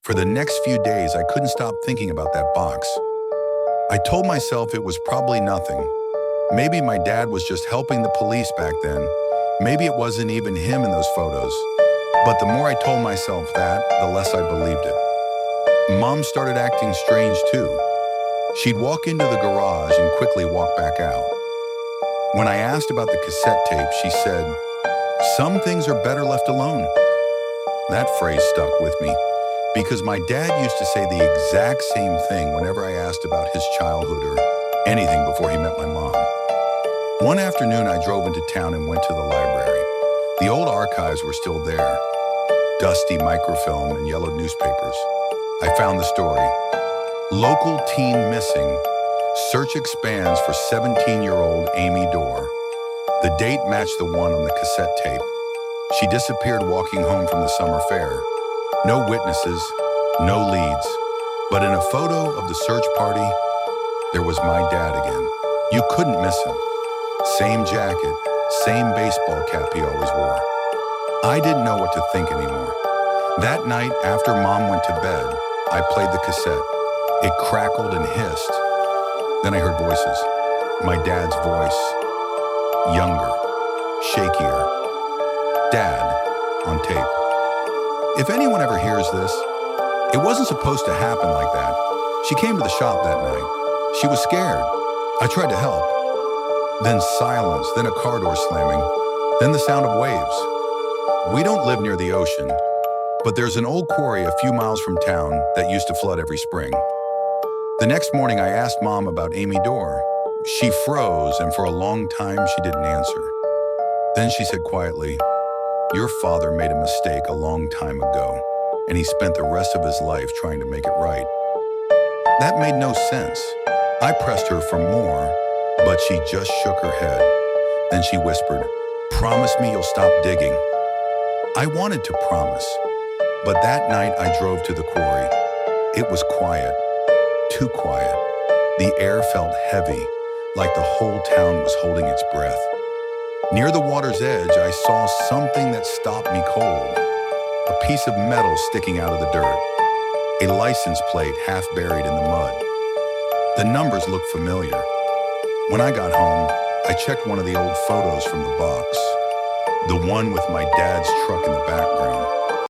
For the next few days, I couldn't stop thinking about that box. I told myself it was probably nothing. Maybe my dad was just helping the police back then. Maybe it wasn't even him in those photos. But the more I told myself that, the less I believed it. Mom started acting strange too. She'd walk into the garage and quickly walk back out. When I asked about the cassette tape, she said, "Some things are better left alone." That phrase stuck with me because my dad used to say the exact same thing whenever I asked about his childhood or anything before he met my mom. One afternoon, I drove into town and went to the library. The old archives were still there, dusty microfilm and yellowed newspapers. I found the story. Local teen missing. Search expands for 17-year-old Amy Dorr. The date matched the one on the cassette tape. She disappeared walking home from the summer fair. No witnesses, no leads. But in a photo of the search party, there was my dad again. You couldn't miss him. Same jacket, same baseball cap he always wore. I didn't know what to think anymore. That night, after Mom went to bed, I played the cassette. It crackled and hissed. Then I heard voices. My dad's voice. Younger. Shakier. Dad. On tape. If anyone ever hears this, it wasn't supposed to happen like that. She came to the shop that night. She was scared. I tried to help. Then silence, then a car door slamming, then the sound of waves. We don't live near the ocean, but there's an old quarry a few miles from town that used to flood every spring. The next morning, I asked Mom about Amy Dorr. She froze, and for a long time, she didn't answer. Then she said quietly, "Your father made a mistake a long time ago, and he spent the rest of his life trying to make it right." That made no sense. I pressed her for more, but she just shook her head. Then she whispered, "Promise me you'll stop digging." I wanted to promise, but that night I drove to the quarry. It was quiet, too quiet. The air felt heavy, like the whole town was holding its breath. Near the water's edge, I saw something that stopped me cold. A piece of metal sticking out of the dirt. A license plate half buried in the mud. The numbers looked familiar. When I got home, I checked one of the old photos from the box. The one with my dad's truck in the background.